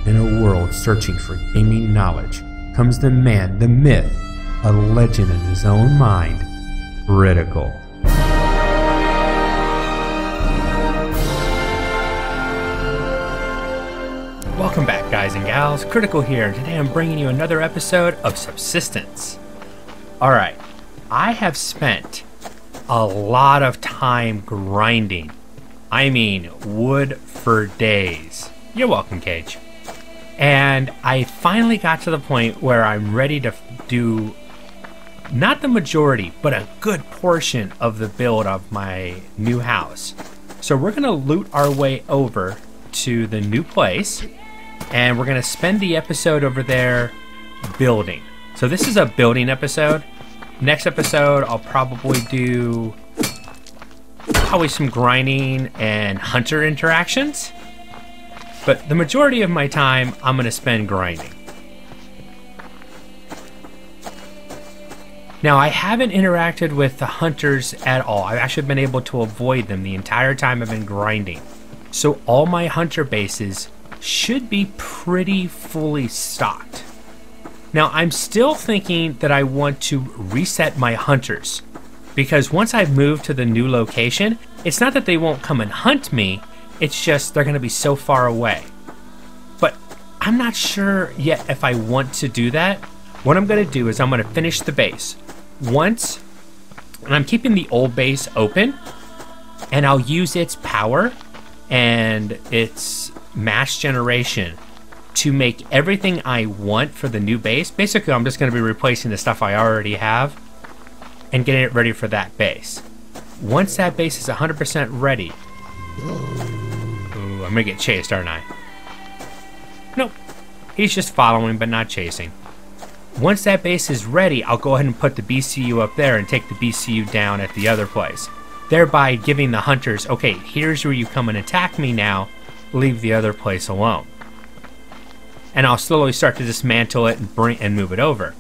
In a world searching for gaming knowledge comes the man, the myth, a legend in his own mind, Critical. Welcome back, guys and gals. Critical here, and today I'm bringing you another episode of Subsistence. Alright, I have spent a lot of time grinding. I mean, wood for days. You're welcome, Cage. And I finally got to the point where I'm ready to do not the majority, but a good portion of the build of my new house. So we're going to loot our way over to the new place, and we're going to spend the episode over there building. So this is a building episode. Next episode, I'll probably do some grinding and hunter interactions. But the majority of my time, I'm going to spend grinding. Now, I haven't interacted with the hunters at all. I've actually been able to avoid them the entire time I've been grinding. So all my hunter bases should be pretty fully stocked. Now, I'm still thinking that I want to reset my hunters, because once I've moved to the new location, it's not that they won't come and hunt me, it's just they're going to be so far away. But I'm not sure yet if I want to do that. What I'm going to do is I'm going to finish the base. And I'm keeping the old base open, and I'll use its power and its mass generation to make everything I want for the new base. Basically, I'm just going to be replacing the stuff I already have and getting it ready for that base. Once that base is 100% ready... Ooh, I'm going to get chased, aren't I? Nope. He's just following, but not chasing. Once that base is ready, I'll go ahead and put the BCU up there and take the BCU down at the other place, thereby giving the hunters, okay, here's where you come and attack me now, leave the other place alone. And I'll slowly start to dismantle it and move it over.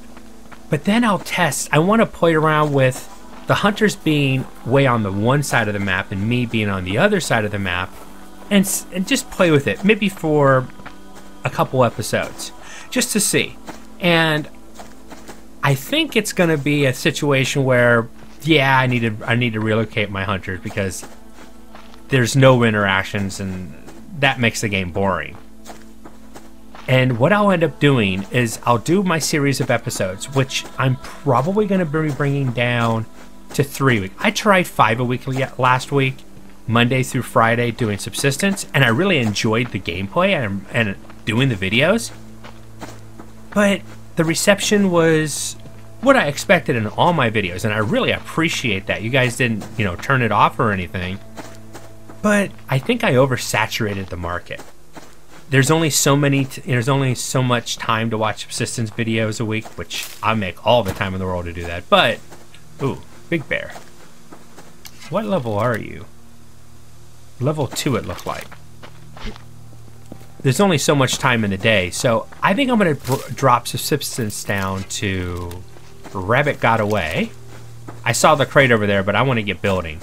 But then I'll test. I want to play around with the hunters being way on the one side of the map and me being on the other side of the map, and just play with it, maybe for a couple episodes, just to see. And I think it's going to be a situation where, yeah, I need to relocate my hunters because there's no interactions, and that makes the game boring. And what I'll end up doing is I'll do my series of episodes, which I'm probably going to be bringing down to 3 weeks. I tried 5 a week last week, Monday through Friday, doing Subsistence, and I really enjoyed the gameplay and doing the videos. But the reception was what I expected in all my videos, and I really appreciate that. You guys didn't, turn it off or anything. But I think I oversaturated the market. There's only so much time to watch Subsistence videos a week, which I make all the time in the world to do that. But, ooh, Big Bear. What level are you? Level 2 it looked like. There's only so much time in the day, so I think I'm going to drop Subsistence down to Rabbit Got Away. I saw the crate over there, but I want to get building.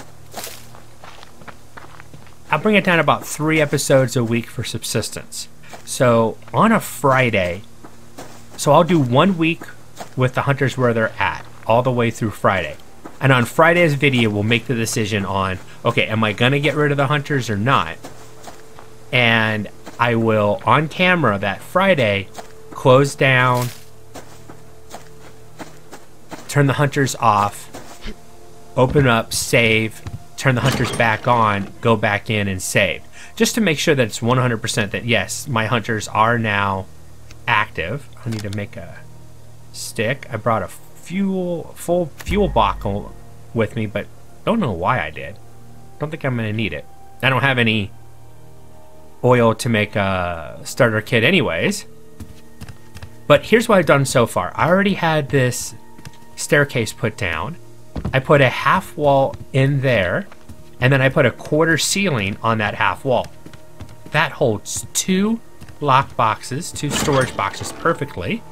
I'll bring it down to about 3 episodes a week for Subsistence. So on a Friday, so I'll do 1 week with the hunters where they're at, all the way through Friday. And on Friday's video, we'll make the decision on, okay, am I going to get rid of the hunters or not? And I will, on camera that Friday, close down, turn the hunters off, open up, save, turn the hunters back on, go back in and save. Just to make sure that it's 100% that, yes, my hunters are now active. I need to make a stick. I brought a full fuel bottle with me, but don't know why I did. Don't think I'm going to need it. I don't have any oil to make a starter kit anyways. But here's what I've done so far. I already had this staircase put down. I put a half wall in there, and then I put a quarter ceiling on that half wall. That holds 2 lock boxes, 2 storage boxes perfectly.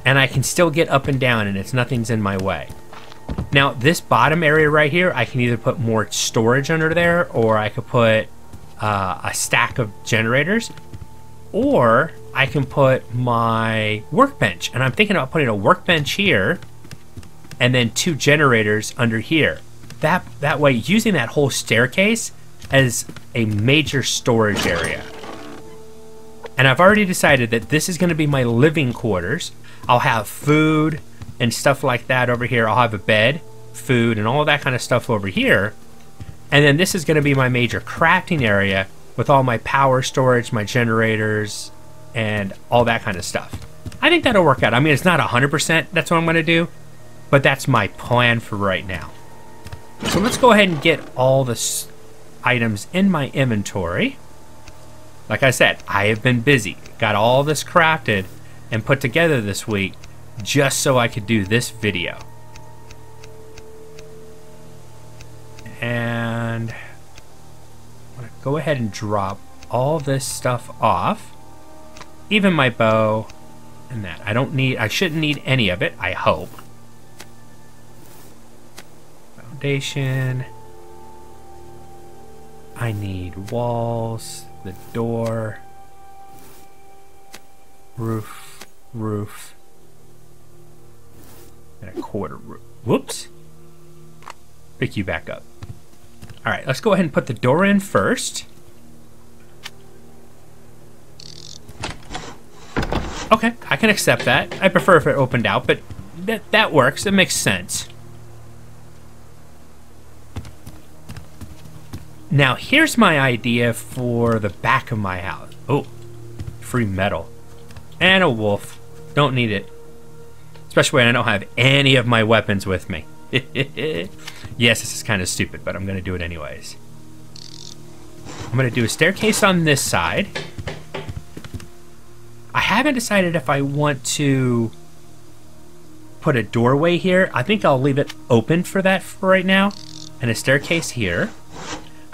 And I can still get up and down, and nothing's in my way. Now, this bottom area right here, I can either put more storage under there, or I could put a stack of generators, or I can put my workbench. And I'm thinking about putting a workbench here and then 2 generators under here. That way, using that whole staircase as a major storage area. And I've already decided that this is going to be my living quarters. I'll have food and stuff like that over here. I'll have a bed, food, and all that kind of stuff over here. And then this is going to be my major crafting area with all my power storage, my generators, and all that kind of stuff. I think that'll work out. I mean, it's not 100% that's what I'm going to do, but that's my plan for right now. So let's go ahead and get all the items in my inventory. Like I said, I have been busy. Got all this crafted and put together this week just so I could do this video. And I'm gonna go ahead and drop all this stuff off. Even my bow and that. I shouldn't need any of it, I hope. Foundation. I need walls, the door, roof, and a quarter roof. Whoops. Pick you back up. All right, let's go ahead and put the door in first. Okay, I can accept that. I prefer if it opened out, but that works. It makes sense. Now, here's my idea for the back of my house. Oh, free metal. And a wolf. Don't need it. Especially when I don't have any of my weapons with me. Yes, this is kind of stupid, but I'm going to do it anyways. I'm going to do a staircase on this side. I haven't decided if I want to put a doorway here. I think I'll leave it open for that for right now. And a staircase here.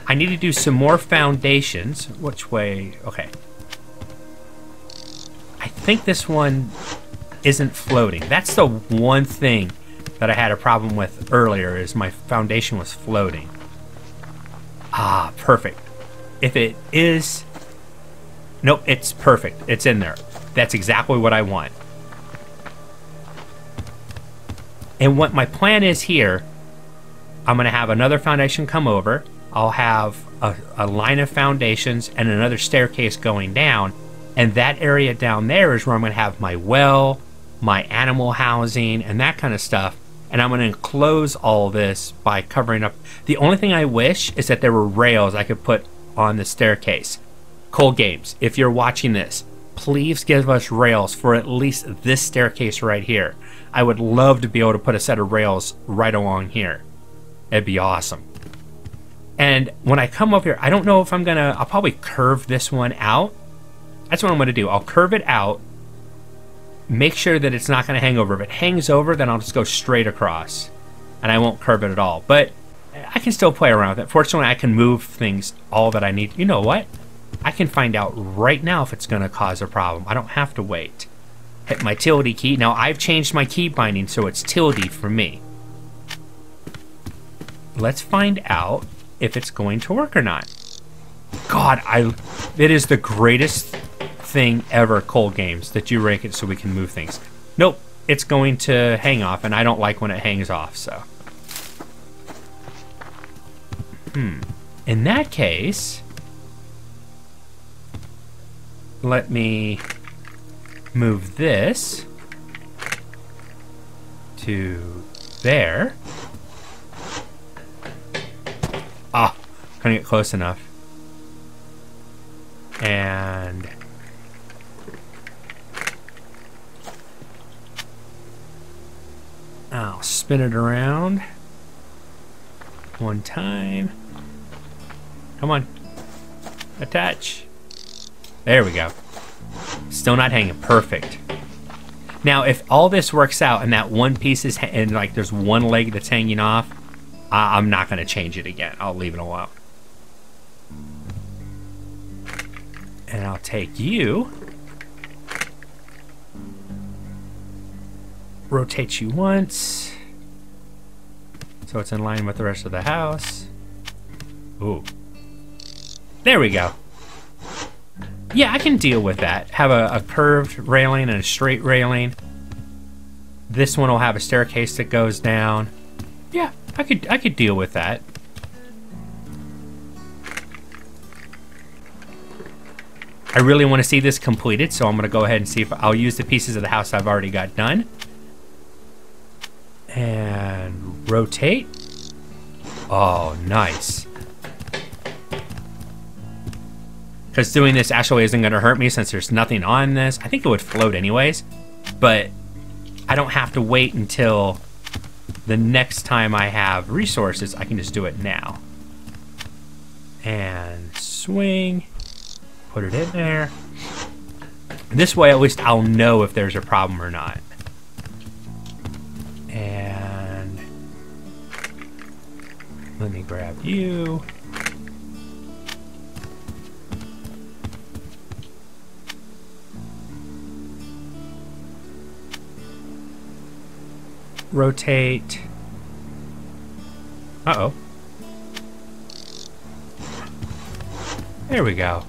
I need to do some more foundations. Which way? Okay. I think this one isn't floating. That's the one thing that I had a problem with earlier, is my foundation was floating. Ah, perfect. If it is... Nope, it's perfect. It's in there. That's exactly what I want. And what my plan is here, I'm going to have another foundation come over. I'll have a line of foundations and another staircase going down. And that area down there is where I'm going to have my well, my animal housing, and that kind of stuff. And I'm going to enclose all this by covering up. The only thing I wish is that there were rails I could put on the staircase. Cold Games, if you're watching this, please give us rails for at least this staircase right here. I would love to be able to put a set of rails right along here. It'd be awesome. And when I come over here, I don't know if I'll probably curve this one out. That's what I'm going to do. I'll curve it out. Make sure that it's not going to hang over. If it hangs over, then I'll just go straight across. And I won't curve it at all. But I can still play around with it. Fortunately, I can move things all that I need. You know what? I can find out right now if it's going to cause a problem. I don't have to wait. Hit my tilde key. Now, I've changed my key binding, so it's tilde for me. Let's find out if it's going to work or not. God, it is the greatest thing ever, Cold Games, that you rank it so we can move things. Nope, it's going to hang off, and I don't like when it hangs off, so. In that case, let me move this to there. Ah, couldn't get close enough. And I'll spin it around one time. Come on. Attach. There we go. Still not hanging. Perfect. Now, if all this works out and that one piece is, and like there's one leg that's hanging off, I'm not going to change it again. I'll leave it alone. And I'll take you. Rotate you once. So it's in line with the rest of the house. Ooh. There we go. Yeah, I can deal with that. Have a curved railing and a straight railing. This one will have a staircase that goes down. Yeah, I could deal with that. I really want to see this completed, so I'm going to go ahead and see if I'll use the pieces of the house I've already got done. And rotate. Oh, nice. Because doing this actually isn't going to hurt me since there's nothing on this. I think it would float anyways, but I don't have to wait until the next time I have resources. I can just do it now. And swing. Put it in there. This way, at least I'll know if there's a problem or not. And let me grab you. Rotate. Uh-oh. There we go.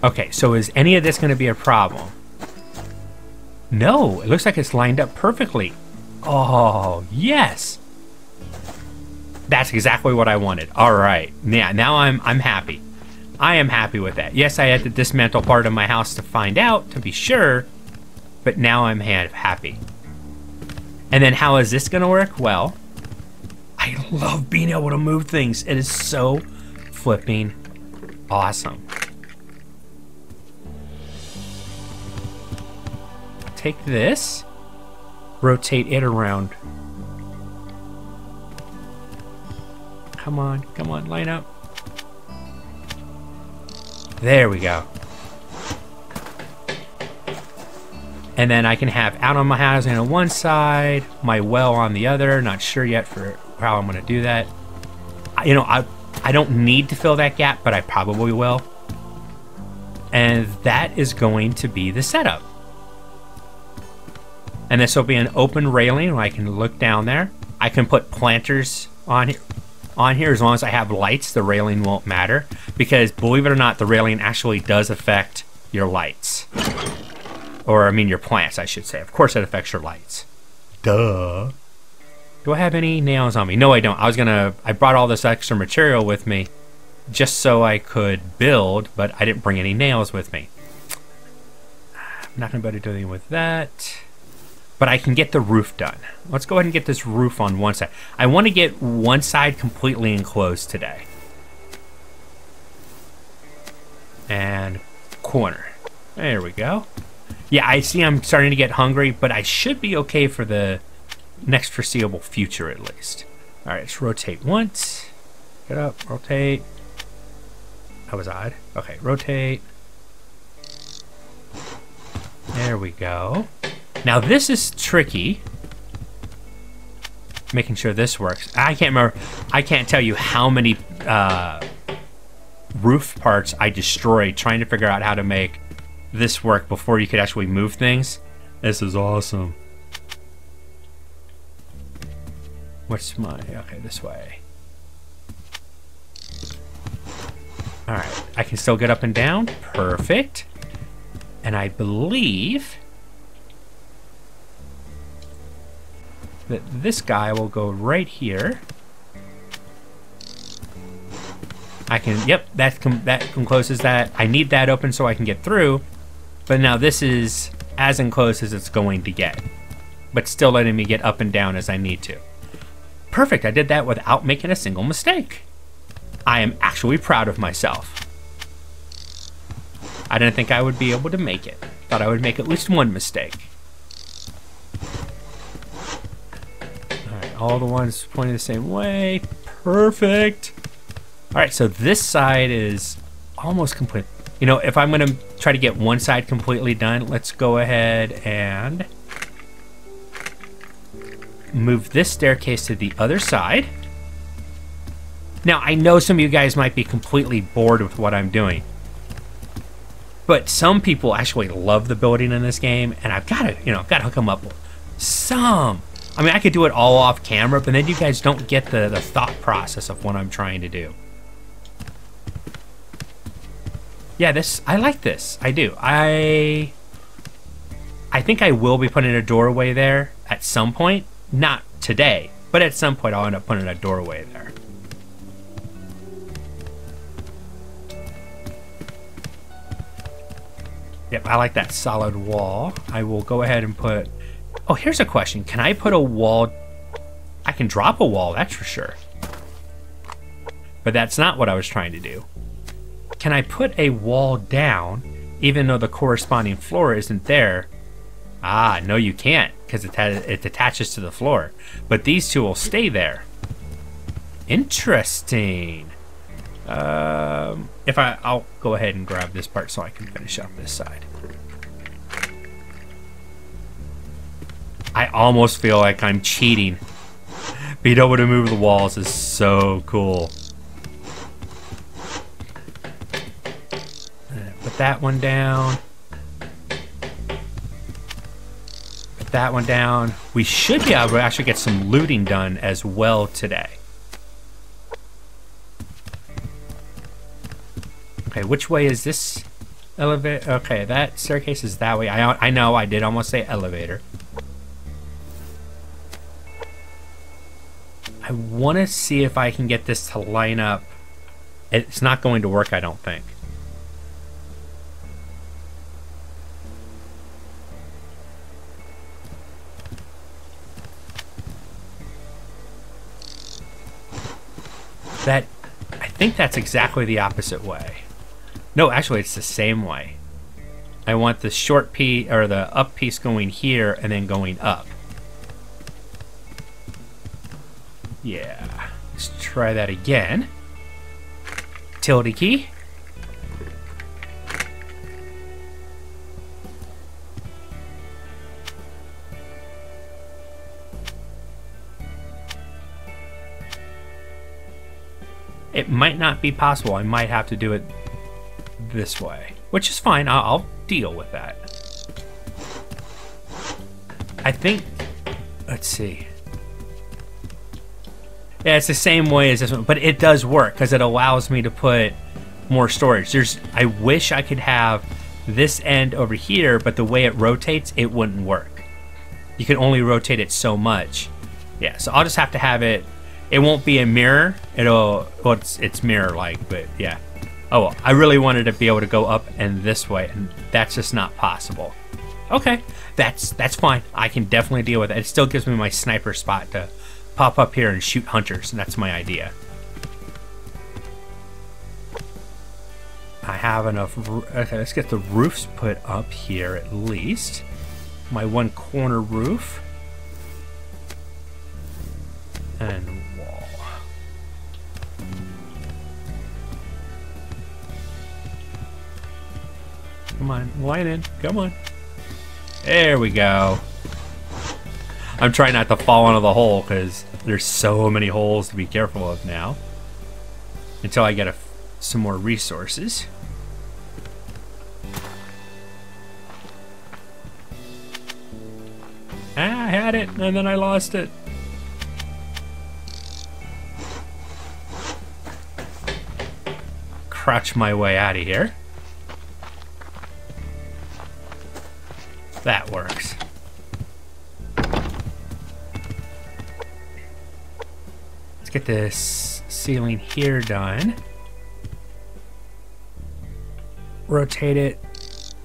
Okay, so is any of this going to be a problem? No, it looks like it's lined up perfectly. Oh, yes. That's exactly what I wanted. All right. Yeah, now I'm happy. I am happy with that. Yes, I had to dismantle part of my house to find out, to be sure, but now I'm happy. And then how is this going to work? Well, I love being able to move things. It is so flipping awesome. Take this, rotate it around. Come on, line up. There we go. And then I can have out on my housing on one side, my well on the other. Not sure yet for how I'm going to do that. You know, I don't need to fill that gap, but I probably will. And that is going to be the setup. And this will be an open railing where I can look down there. I can put planters on here as long as I have lights. The railing won't matter because, believe it or not, the railing actually does affect your lights. Or, I mean, your plants, I should say. Of course it affects your lights. Duh. Do I have any nails on me? No, I don't. I brought all this extra material with me just so I could build, but I didn't bring any nails with me. I'm not going to be able to do anything with that. But I can get the roof done. Let's go ahead and get this roof on one side. I want to get one side completely enclosed today. And corner. There we go. Yeah, I see I'm starting to get hungry, but I should be okay for the next foreseeable future at least. All right, let's rotate once. Get up, rotate. That was odd. Okay, rotate. There we go. Now this is tricky. Making sure this works. I can't remember. I can't tell you how many roof parts I destroyed trying to figure out how to make this work before you could actually move things. This is awesome. What's my... Okay, this way. Alright, I can still get up and down. Perfect. And I believe that this guy will go right here. I can... Yep, that encloses that. I need that open so I can get through. But now this is as enclosed as it's going to get. But still letting me get up and down as I need to. Perfect, I did that without making a single mistake. I am actually proud of myself. I didn't think I would be able to make it. Thought I would make at least one mistake. Alright, all the ones pointing the same way. Perfect. Alright, so this side is almost complete. You know, if I'm going to try to get one side completely done, let's go ahead and move this staircase to the other side. Now, I know some of you guys might be completely bored with what I'm doing, but some people actually love the building in this game, and I've got to, I've got to hook them up with some. I mean, I could do it all off camera, but then you guys don't get the thought process of what I'm trying to do. Yeah, this, I like this. I do. I think I will be putting a doorway there at some point. Not today, but at some point I'll end up putting a doorway there. Yep, I like that solid wall. I will go ahead and put... Oh, here's a question. Can I put a wall... I can drop a wall, that's for sure. But that's not what I was trying to do. Can I put a wall down, even though the corresponding floor isn't there? Ah, no you can't, because it attaches to the floor. But these two will stay there. Interesting. I'll go ahead and grab this part so I can finish up this side. I almost feel like I'm cheating. Being able to move the walls is so cool. Put that one down. Put that one down. We should be able to actually get some looting done as well today. Okay, which way is this elevator? Okay, that staircase is that way. I know I did almost say elevator. I want to see if I can get this to line up. It's not going to work, I don't think. I think that's exactly the opposite way. No, actually it's the same way. I want the short piece, or the up piece going here and then going up. Yeah, let's try that again. Tilde key. It might not be possible. I might have to do it this way, which is fine. I'll deal with that. I think, let's see. Yeah, it's the same way as this one, but it does work because it allows me to put more storage. I wish I could have this end over here, but the way it rotates, it wouldn't work. You can only rotate it so much. Yeah, so I'll just have to have it. It won't be a mirror. Well, it's mirror-like, but yeah. Oh, well, I really wanted to be able to go up and this way, and that's just not possible. Okay, that's fine. I can definitely deal with it. It still gives me my sniper spot to pop up here and shoot hunters, and that's my idea. I have enough. Okay, let's get the roofs put up here at least. My one corner roof. And wall. Come on, line in. Come on. There we go. I'm trying not to fall into the hole because there's so many holes to be careful of now. Until I get some more resources. Ah, I had it, and then I lost it. Crouch my way out of here. That works. Let's get this ceiling here done. Rotate it,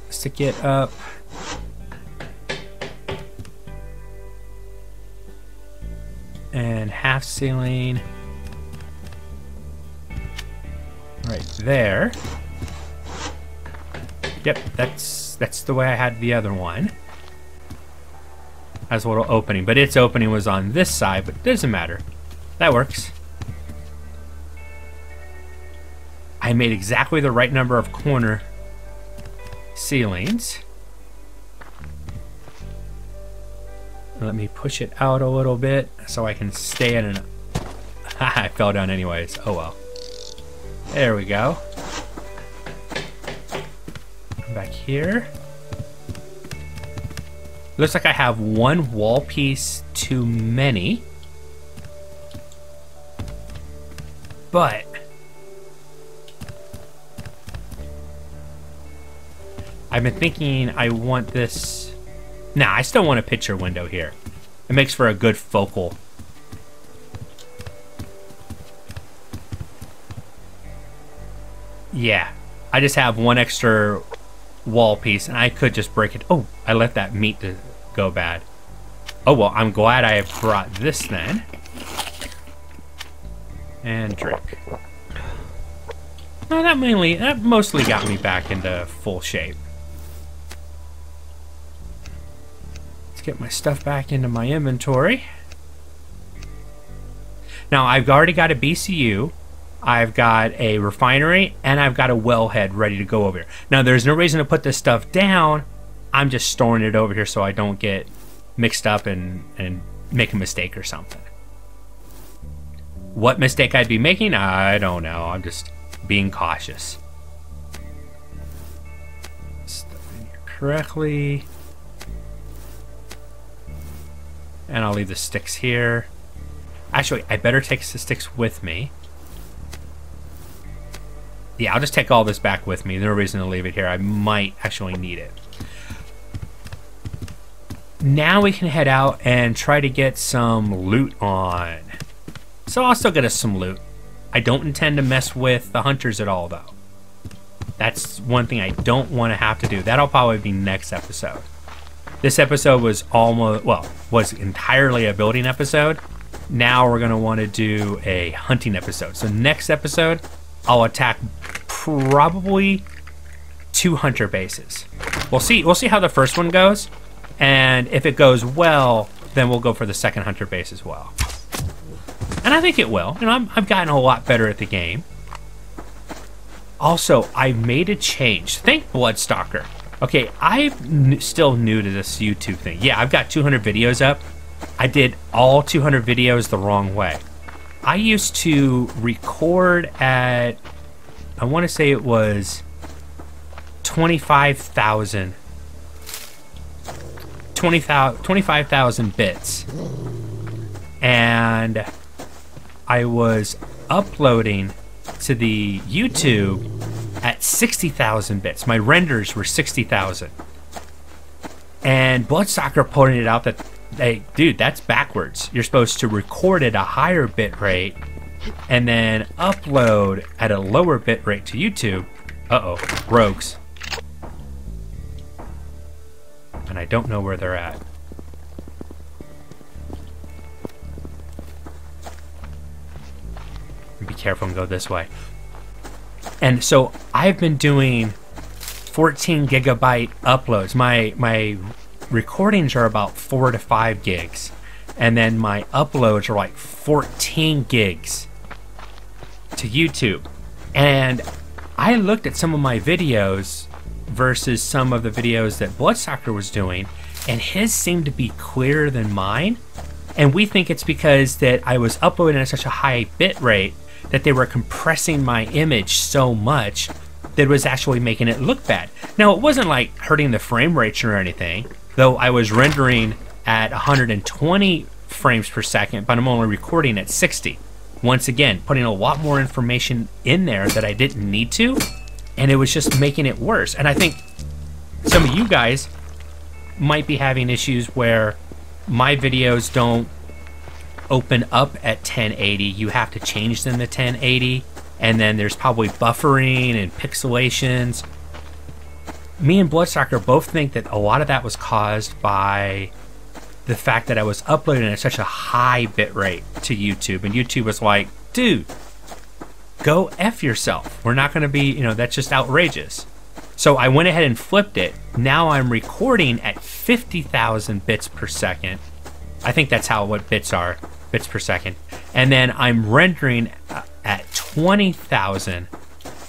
stick it up. And half ceiling right there. Yep, that's the way I had the other one. As a little opening, but its opening was on this side, but it doesn't matter. That works. I made exactly the right number of corner ceilings. Let me push it out a little bit so I can stay in an... I fell down anyways. Oh well. There we go. Come back here. Looks like I have one wall piece too many. But I've been thinking I want this... Nah, I still want a picture window here. It makes for a good focal. Yeah, I just have one extra wall piece, and I could just break it. Oh, I let that meat go bad. Oh, well, I'm glad I have brought this then. And drink. No, that mostly got me back into full shape. Let's get my stuff back into my inventory. Now, I've already got a BCU. I've got a refinery, and I've got a wellhead ready to go over here. Now, there's no reason to put this stuff down. I'm just storing it over here so I don't get mixed up and make a mistake or something. What mistake I'd be making, I don't know. I'm just being cautious. Stuff in here correctly. And I'll leave the sticks here. Actually, I better take the sticks with me. Yeah, I'll just take all this back with me. There's no reason to leave it here. I might actually need it. Now we can head out and try to get some loot on. So I'll still get us some loot. I don't intend to mess with the hunters at all, though. That's one thing I don't want to have to do. That'll probably be next episode. This episode was was entirely a building episode. Now we're going to want to do a hunting episode. So next episode, I'll attack probably 2 hunter bases. We'll see how the first one goes, and if it goes well, then we'll go for the second hunter base as well. And I think it will. You know, I've gotten a lot better at the game. Also, I made a change. Thank Bloodstalker. Okay, I'm still new to this YouTube thing. Yeah, I've got 200 videos up. I did all 200 videos the wrong way. I used to record at, I want to say it was 25,000 bits. And I was uploading to the YouTube at 60,000 bits. My renders were 60,000. And Bloodstalker pointed out that, hey, dude, that's backwards. You're supposed to record at a higher bit rate and then upload at a lower bit rate to YouTube. Uh-oh, rogues. And I don't know where they're at. Be careful and go this way. And so I've been doing 14 gigabyte uploads. My recordings are about 4 to 5 gigs, and then my uploads are like 14 gigs to YouTube. And I looked at some of my videos versus some of the videos that Bloodstalker was doing, and his seemed to be clearer than mine. And we think it's because that I was uploading at such a high bit rate that they were compressing my image so much that it was actually making it look bad. Now, it wasn't like hurting the frame rates or anything, though I was rendering at 120 frames per second, but I'm only recording at 60. Once again, putting a lot more information in there that I didn't need to, and it was just making it worse. And I think some of you guys might be having issues where my videos don't open up at 1080. You have to change them to 1080, and then there's probably buffering and pixelations. Me and Bloodstalker both think that a lot of that was caused by the fact that I was uploading at such a high bit rate to YouTube, and YouTube was like, dude, go F yourself. We're not going to be, that's just outrageous. So I went ahead and flipped it. Now I'm recording at 50,000 bits per second. I think that's what bits are, bits per second. And then I'm rendering at 20,000.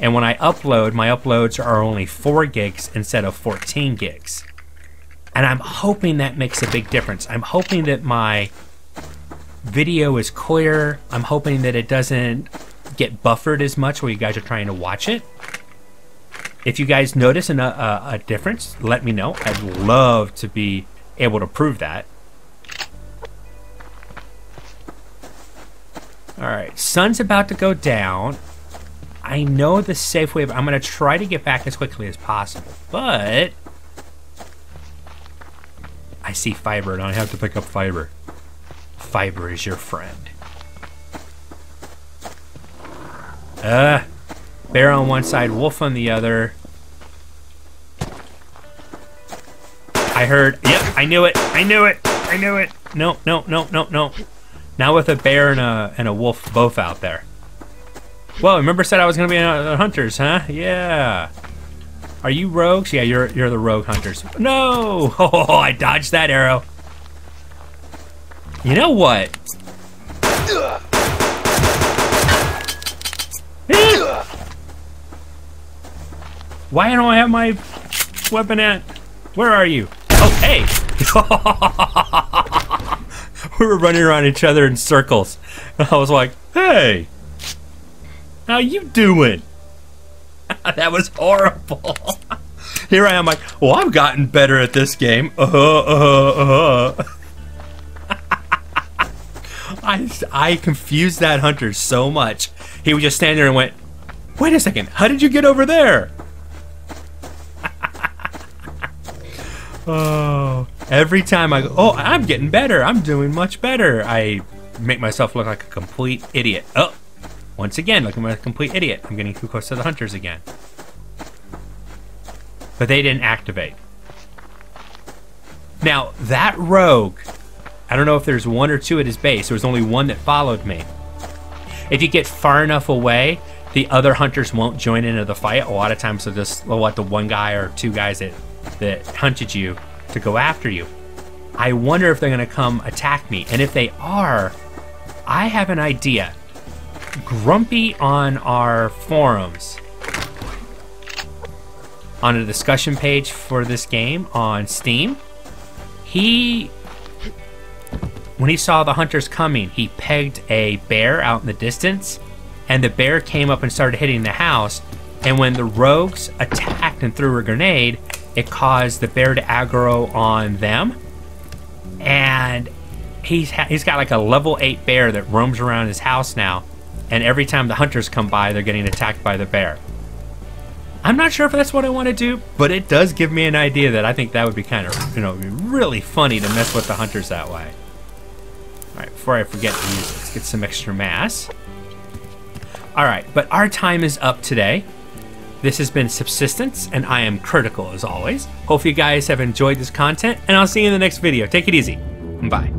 And when I upload, my uploads are only 4 gigs instead of 14 gigs. And I'm hoping that makes a big difference. I'm hoping that my video is clear. I'm hoping that it doesn't get buffered as much while you guys are trying to watch it. If you guys notice a difference, let me know. I'd love to be able to prove that. Alright, sun's about to go down. I know the safe way, but I'm going to try to get back as quickly as possible. But I see fiber, and I have to pick up fiber. Fiber is your friend. Bear on one side, wolf on the other. I heard, yep, I knew it, I knew it, I knew it. No, no, no, no, no. Now with a bear and a wolf both out there. Well, remember I said I was gonna be hunters, huh? Yeah. Are you rogues? Yeah, you're the rogue hunters. No! Oh, I dodged that arrow. You know what? Why don't I have my weapon at? Where are you? Oh, hey! We were running around each other in circles. I was like, hey! How you doing? That was horrible. Here I am like, well, I've gotten better at this game. I confused that hunter so much. He would just stand there and went, wait a second, how did you get over there? Oh, every time I go, oh, I'm getting better. I'm doing much better. I make myself look like a complete idiot. Oh, once again, looking like a complete idiot. I'm getting too close to the hunters again. But they didn't activate. Now, that rogue, I don't know if there's one or two at his base. There was only one that followed me. If you get far enough away, the other hunters won't join into the fight. A lot of times they'll just let the one guy or two guys that hunted you to go after you. I wonder if they're going to come attack me. And if they are, I have an idea. Grumpy on our forums, on a discussion page for this game on Steam, when he saw the hunters coming, he pegged a bear out in the distance, and the bear came up and started hitting the house, and when the rogues attacked and threw a grenade, it caused the bear to aggro on them, and he's got like a level 8 bear that roams around his house now, and every time the hunters come by, they're getting attacked by the bear. I'm not sure if that's what I want to do, but it does give me an idea that I think that would be kind of, really funny to mess with the hunters that way. All right, before I forget to use it, let's get some extra mass. All right, but our time is up today. This has been Subsistence, and I am Critical as always. Hope you guys have enjoyed this content, and I'll see you in the next video. Take it easy. Bye.